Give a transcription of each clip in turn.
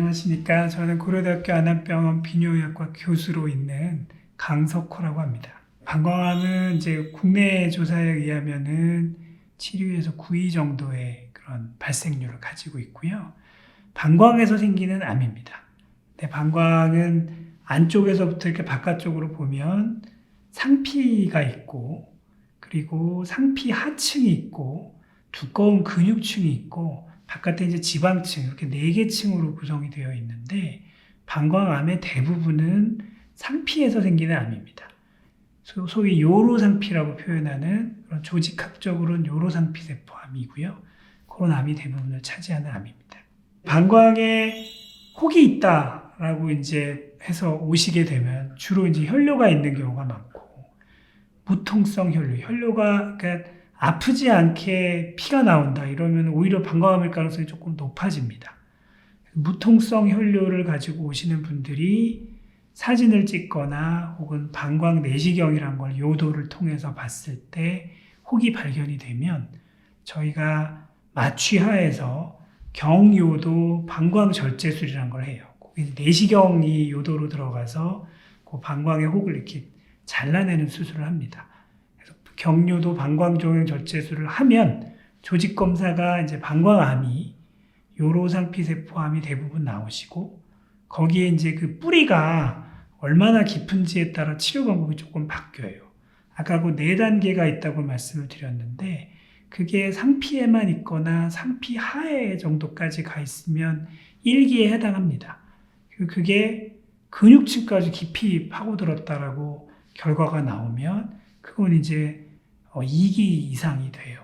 안녕하십니까. 저는 고려대학교 안암병원 비뇨의학과 교수로 있는 강석호라고 합니다. 방광암은 이제 국내 조사에 의하면은 7위에서 9위 정도의 그런 발생률을 가지고 있고요. 방광에서 생기는 암입니다. 근데 방광은 안쪽에서부터 이렇게 바깥쪽으로 보면 상피가 있고, 그리고 상피 하층이 있고, 두꺼운 근육층이 있고, 바깥에 이제 지방층, 이렇게 4개 층으로 구성이 되어 있는데, 방광암의 대부분은 상피에서 생기는 암입니다. 소위 요로상피라고 표현하는 그런 조직학적으로는 요로상피세포암이고요. 그런 암이 대부분을 차지하는 암입니다. 방광에 혹이 있다라고 이제 해서 오시게 되면 주로 이제 혈뇨가 있는 경우가 많고, 무통성 혈뇨가 그러니까 아프지 않게 피가 나온다 이러면 오히려 방광암일 가능성이 조금 높아집니다. 무통성 혈뇨를 가지고 오시는 분들이 사진을 찍거나 혹은 방광 내시경이란 걸 요도를 통해서 봤을 때 혹이 발견이 되면 저희가 마취하에서 경요도 방광 절제술이란 걸 해요. 내시경이 요도로 들어가서 그 방광의 혹을 이렇게 잘라내는 수술을 합니다. 그래서 경요도 방광종양 절제술을 하면 조직 검사가 이제 방광암이 요로상피세포암이 대부분 나오시고, 거기에 이제 그 뿌리가 얼마나 깊은지에 따라 치료 방법이 조금 바뀌어요. 아까 그 4단계가 있다고 말씀을 드렸는데, 그게 상피에만 있거나 상피 하에 정도까지 가 있으면 1기에 해당합니다. 그게 근육층까지 깊이 파고들었다라고 결과가 나오면 그건 이제 2기 이상이 돼요.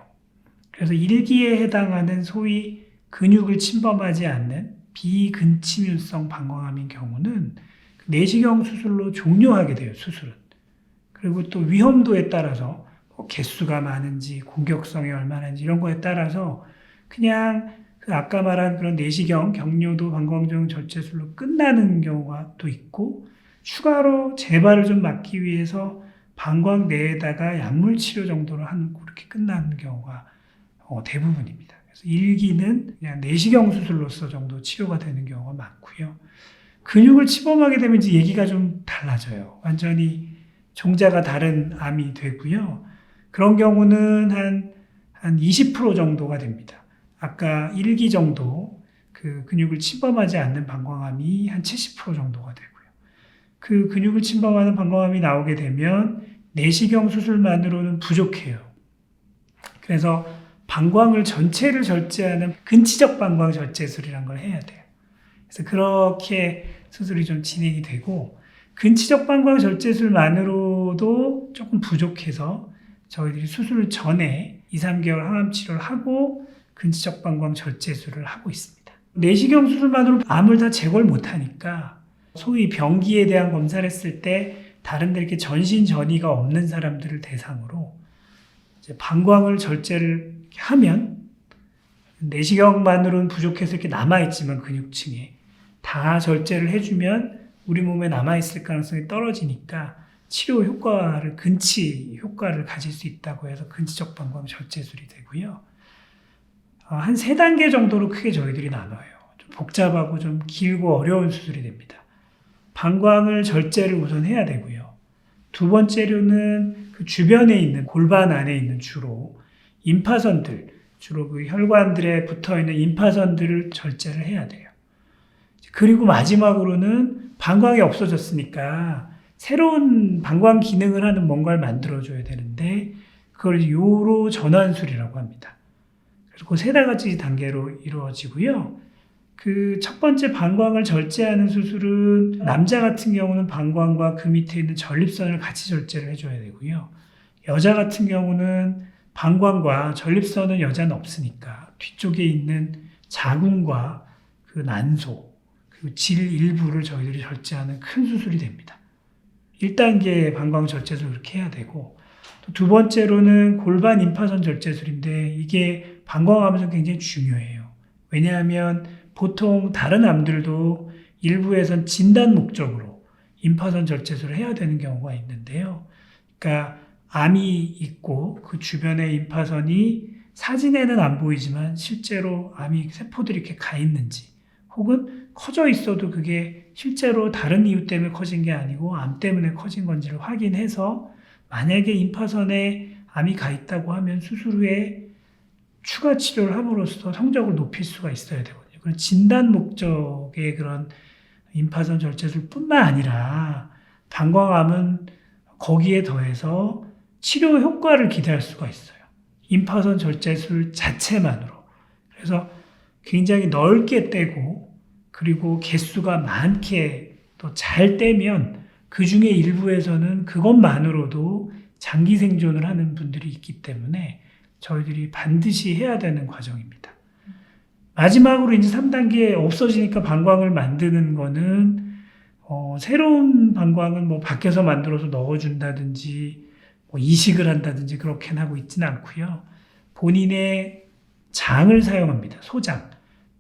그래서 1기에 해당하는 소위 근육을 침범하지 않는 비근침윤성 방광암인 경우는 내시경 수술로 종료하게 돼요, 수술은. 그리고 또 위험도에 따라서 개수가 많은지 공격성이 얼마나인지 이런 거에 따라서 그냥 그 아까 말한 그런 내시경, 경요도 방광종 절제술로 끝나는 경우가 또 있고, 추가로 재발을 좀 막기 위해서 방광 내에다가 약물 치료 정도로 하는 그렇게 끝나는 경우가 대부분입니다. 그래서 1기는 그냥 내시경 수술로서 정도 치료가 되는 경우가 많고요. 근육을 침범하게 되면 이제 얘기가 좀 달라져요. 완전히 종자가 다른 암이 되고요. 그런 경우는 한 20% 정도가 됩니다. 아까 1기 정도 그 근육을 침범하지 않는 방광암이 한 70% 정도가 되고요. 그 근육을 침범하는 방광암이 나오게 되면 내시경 수술만으로는 부족해요. 그래서 방광을 전체를 절제하는 근치적 방광 절제술이라는 걸 해야 돼요. 그래서 그렇게 수술이 좀 진행이 되고, 근치적 방광 절제술만으로도 조금 부족해서 저희들이 수술 전에 2, 3개월 항암 치료를 하고 근치적 방광 절제술을 하고 있습니다. 내시경 수술만으로 암을 다 제거를 못하니까 소위 병기에 대한 검사를 했을 때 다른 데 이렇게 전신 전이가 없는 사람들을 대상으로 이제 방광을 절제를 하면 내시경만으로는 부족해서 이렇게 남아있지만 근육층에 다 절제를 해주면 우리 몸에 남아있을 가능성이 떨어지니까 치료 효과를, 근치 효과를 가질 수 있다고 해서 근치적 방광 절제술이 되고요. 한 3단계 정도로 크게 저희들이 나눠요. 좀 복잡하고 좀 길고 어려운 수술이 됩니다. 방광을 절제를 우선 해야 되고요. 두 번째로는 그 주변에 있는 골반 안에 있는 주로 임파선들, 주로 그 혈관들에 붙어있는 임파선들을 절제를 해야 돼요. 그리고 마지막으로는 방광이 없어졌으니까 새로운 방광 기능을 하는 뭔가를 만들어줘야 되는데 그걸 요로 전환술이라고 합니다. 그래서 그 3가지 단계로 이루어지고요. 그 첫 번째 방광을 절제하는 수술은 남자 같은 경우는 방광과 그 밑에 있는 전립선을 같이 절제를 해줘야 되고요. 여자 같은 경우는 방광과 전립선은 여자는 없으니까 뒤쪽에 있는 자궁과 그 난소, 그리고 질 일부를 저희들이 절제하는 큰 수술이 됩니다. 1단계 방광 절제술을 그렇게 해야 되고, 또 두 번째로는 골반 임파선 절제술인데 이게 방광암에서 굉장히 중요해요. 왜냐하면 보통 다른 암들도 일부에선 진단 목적으로 임파선 절제술을 해야 되는 경우가 있는데요. 그러니까 암이 있고 그 주변에 임파선이 사진에는 안 보이지만 실제로 암이 세포들이 이렇게 가 있는지 혹은 커져 있어도 그게 실제로 다른 이유 때문에 커진 게 아니고 암 때문에 커진 건지를 확인해서 만약에 임파선에 암이 가 있다고 하면 수술 후에 추가 치료를 함으로써 성적을 높일 수가 있어야 되거든요. 그런 진단 목적의 그런 임파선 절제술뿐만 아니라 방광암은 거기에 더해서 치료 효과를 기대할 수가 있어요. 임파선 절제술 자체만으로. 그래서 굉장히 넓게 떼고 그리고 개수가 많게 또 잘 떼면 그 중에 일부에서는 그것만으로도 장기 생존을 하는 분들이 있기 때문에 저희들이 반드시 해야 되는 과정입니다. 마지막으로 이제 3단계 없어지니까 방광을 만드는 거는 새로운 방광은 뭐 밖에서 만들어서 넣어준다든지 뭐 이식을 한다든지 그렇게는 하고 있지는 않고요. 본인의 장을 사용합니다. 소장.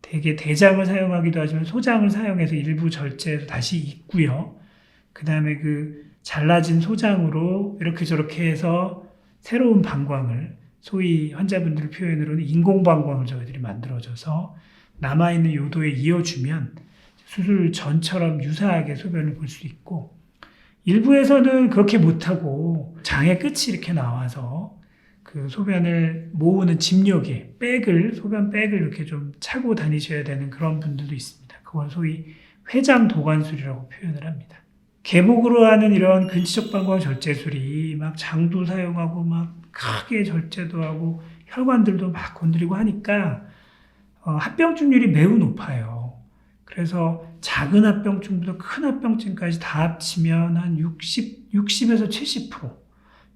대개 대장을 사용하기도 하지만 소장을 사용해서 일부 절제해서 다시 입고요. 그 다음에 그 잘라진 소장으로 이렇게 저렇게 해서 새로운 방광을 소위 환자분들 표현으로는 인공방광을 저희들이 만들어줘서 남아있는 요도에 이어주면 수술 전처럼 유사하게 소변을 볼 수 있고 일부에서는 그렇게 못하고 장의 끝이 이렇게 나와서 그 소변을 모으는 집욕에 소변 백을 이렇게 좀 차고 다니셔야 되는 그런 분들도 있습니다. 그걸 소위 회장 도관술이라고 표현을 합니다. 개복으로 하는 이런 근치적 방광 절제술이 막 장도 사용하고 막 크게 절제도 하고 혈관들도 막 건드리고 하니까 합병증률이 매우 높아요. 그래서 작은 합병증부터 큰 합병증까지 다 합치면 한 60에서 70%.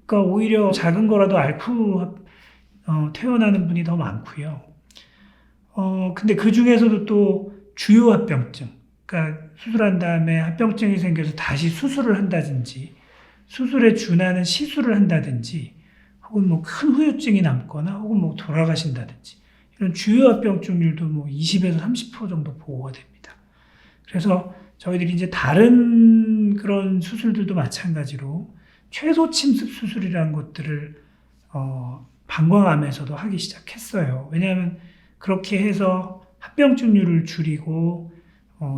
그러니까 오히려 작은 거라도 앓고 퇴원하는 분이 더 많고요. 근데 그 중에서도 또 주요 합병증, 그러니까 수술한 다음에 합병증이 생겨서 다시 수술을 한다든지, 수술에 준하는 시술을 한다든지, 혹은 뭐 큰 후유증이 남거나, 혹은 뭐 돌아가신다든지, 이런 주요 합병증률도 뭐 20에서 30% 정도 보고가 됩니다. 그래서 저희들이 이제 다른 그런 수술들도 마찬가지로 최소 침습 수술이라는 것들을 방광암에서도 하기 시작했어요. 왜냐하면 그렇게 해서 합병증률을 줄이고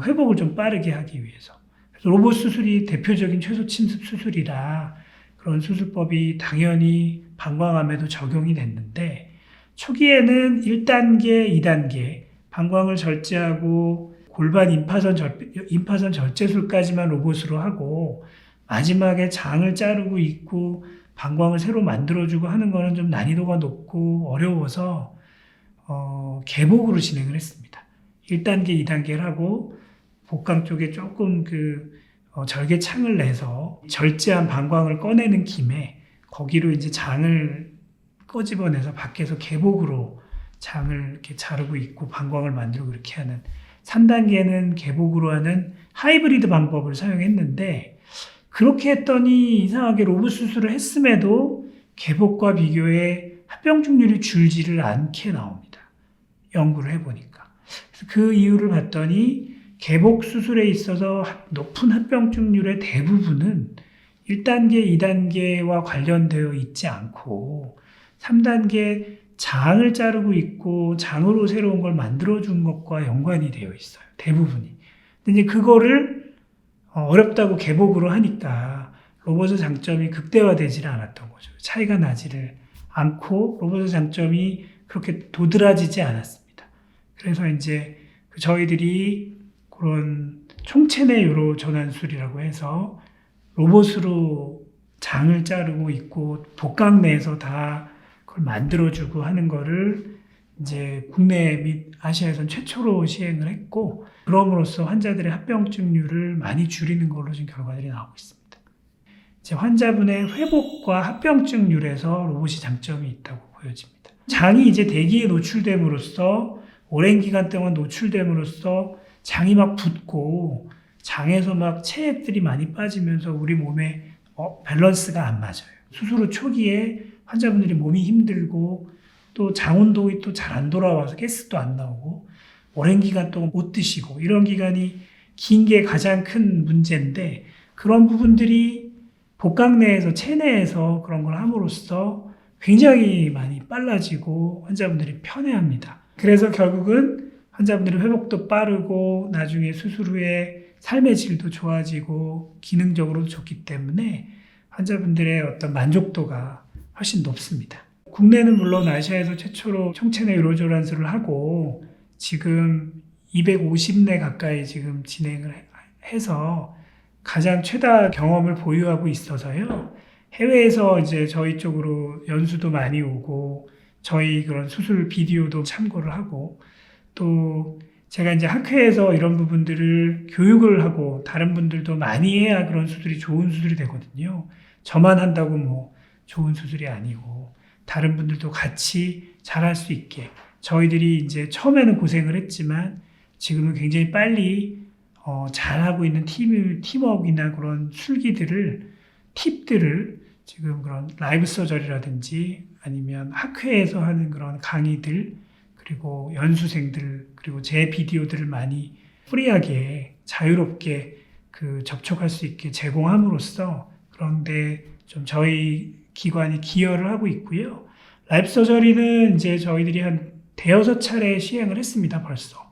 회복을 좀 빠르게 하기 위해서. 그래서 로봇 수술이 대표적인 최소 침습 수술이라 그런 수술법이 당연히 방광암에도 적용이 됐는데 초기에는 1단계, 2단계 방광을 절제하고 골반 임파선 절제술까지만 로봇으로 하고 마지막에 장을 자르고 있고 방광을 새로 만들어주고 하는 거는 좀 난이도가 높고 어려워서 개복으로 진행을 했습니다. 1단계, 2단계를 하고 복강 쪽에 조금 절개창을 내서 절제한 방광을 꺼내는 김에 거기로 이제 장을 꺼집어내서 밖에서 개복으로 장을 이렇게 자르고 있고 방광을 만들고 이렇게 하는 3단계는 개복으로 하는 하이브리드 방법을 사용했는데 그렇게 했더니 이상하게 로봇 수술을 했음에도 개복과 비교해 합병증률이 줄지를 않게 나옵니다. 연구를 해보니까. 그래서 그 이유를 봤더니 개복 수술에 있어서 높은 합병증률의 대부분은 1단계, 2단계와 관련되어 있지 않고 3단계 장을 자르고 있고 장으로 새로운 걸 만들어준 것과 연관이 되어 있어요. 대부분이. 근데 이제 그거를 어렵다고 개복으로 하니까 로봇의 장점이 극대화되지를 않았던 거죠. 차이가 나지를 않고 로봇의 장점이 그렇게 도드라지지 않았습니다. 그래서 이제 저희들이 그런 총체내 요로 전환술이라고 해서 로봇으로 장을 자르고 있고 복강 내에서 다 그걸 만들어주고 하는 거를 이제 국내 및 아시아에선 최초로 시행을 했고 그럼으로써 환자들의 합병증률을 많이 줄이는 걸로 지금 결과들이 나오고 있습니다. 이제 환자분의 회복과 합병증률에서 로봇이 장점이 있다고 보여집니다. 장이 이제 대기에 노출됨으로써 오랜 기간 동안 노출됨으로써 장이 막 붓고 장에서 막 체액들이 많이 빠지면서 우리 몸에 밸런스가 안 맞아요. 수술 후 초기에 환자분들이 몸이 힘들고 또 장운동이 또 잘 안 돌아와서 가스도 안 나오고 오랜 기간 동안 못 드시고 이런 기간이 긴 게 가장 큰 문제인데 그런 부분들이 복강 내에서 체내에서 그런 걸 함으로써 굉장히 많이 빨라지고 환자분들이 편해합니다. 그래서 결국은 환자분들의 회복도 빠르고 나중에 수술 후에 삶의 질도 좋아지고 기능적으로도 좋기 때문에 환자분들의 어떤 만족도가 훨씬 높습니다. 국내는 물론 아시아에서 최초로 총체내 유로조란술을 하고 지금 250내 가까이 지금 진행을 해서 가장 최다 경험을 보유하고 있어서요. 해외에서 이제 저희 쪽으로 연수도 많이 오고 저희 그런 수술 비디오도 참고를 하고 또 제가 이제 학회에서 이런 부분들을 교육을 하고 다른 분들도 많이 해야 그런 수술이 좋은 수술이 되거든요. 저만 한다고 뭐 좋은 수술이 아니고 다른 분들도 같이 잘할 수 있게 저희들이 이제 처음에는 고생을 했지만 지금은 굉장히 빨리 잘하고 있는 팀워크나 그런 팁들을 지금 그런 라이브 서저리라든지 아니면 학회에서 하는 그런 강의들 그리고 연수생들 그리고 제 비디오들을 많이 프리하게 자유롭게 접촉할 수 있게 제공함으로써 그런데 좀 저희 기관이 기여를 하고 있고요. 라이브 서저리는 이제 저희들이 한 대여섯 차례 시행을 했습니다. 벌써.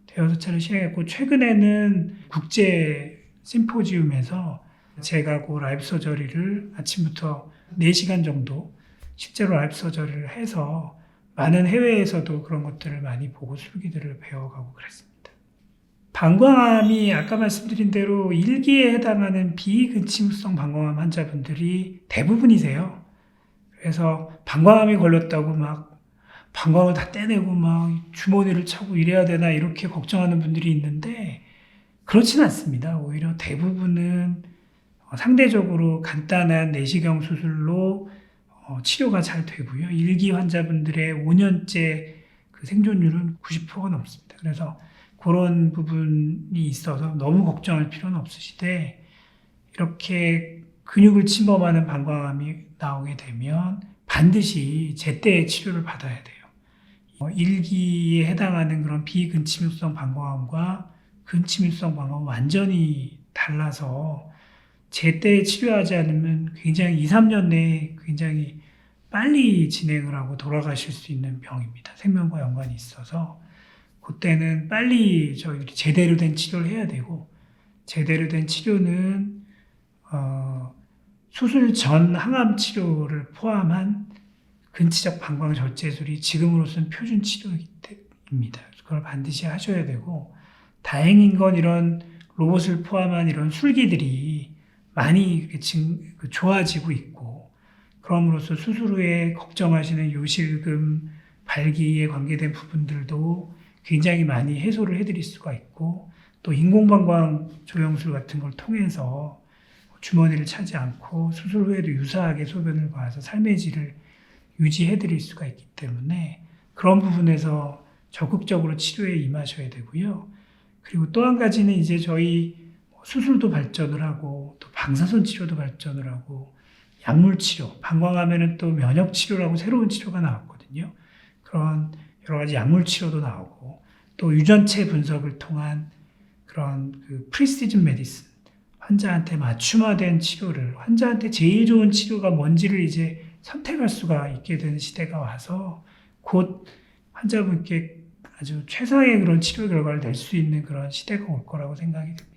대여섯 차례 시행했고 최근에는 국제 심포지움에서 제가 그 라이브 서저리를 아침부터 4시간 정도 실제로 라이브 서저리를 해서 많은 해외에서도 그런 것들을 많이 보고 술기들을 배워가고 그랬습니다. 방광암이 아까 말씀드린 대로 1기에 해당하는 비근침성 방광암 환자분들이 대부분이세요. 그래서 방광암이 걸렸다고 막 방광을 다 떼내고 막 주머니를 차고 이래야 되나 이렇게 걱정하는 분들이 있는데 그렇진 않습니다. 오히려 대부분은 상대적으로 간단한 내시경 수술로 치료가 잘 되고요. 1기 환자분들의 5년째 그 생존율은 90%가 넘습니다. 그래서 그런 부분이 있어서 너무 걱정할 필요는 없으시되 이렇게 근육을 침범하는 방광암이 나오게 되면 반드시 제때 치료를 받아야 돼요. 1기에 해당하는 그런 비근침입성 방광암과 근침입성 방광암은 완전히 달라서 제때 치료하지 않으면 굉장히 2, 3년 내에 굉장히 빨리 진행을 하고 돌아가실 수 있는 병입니다. 생명과 연관이 있어서 그때는 빨리 저희들이 제대로 된 치료를 해야 되고 제대로 된 치료는 수술 전 항암 치료를 포함한 근치적 방광 절제술이 지금으로서는 표준 치료입니다. 그걸 반드시 하셔야 되고 다행인 건 이런 로봇을 포함한 이런 술기들이 많이 좋아지고 있고 그럼으로써 수술 후에 걱정하시는 요실금, 발기에 관계된 부분들도 굉장히 많이 해소를 해드릴 수가 있고 또 인공방광 조영술 같은 걸 통해서 주머니를 차지 않고 수술 후에도 유사하게 소변을 봐서 삶의 질을 유지해드릴 수가 있기 때문에 그런 부분에서 적극적으로 치료에 임하셔야 되고요. 그리고 또 한 가지는 이제 저희 수술도 발전을 하고 또 방사선 치료도 발전을 하고 약물 치료, 방광암에는 또 면역 치료라고 새로운 치료가 나왔거든요. 그런 여러 가지 약물 치료도 나오고 또 유전체 분석을 통한 그런 프리시즌 메디슨, 환자한테 맞춤화된 치료를 환자한테 제일 좋은 치료가 뭔지를 이제 선택할 수가 있게 되는 시대가 와서 곧 환자분께 아주 최상의 그런 치료 결과를 낼 수 있는 그런 시대가 올 거라고 생각이 됩니다.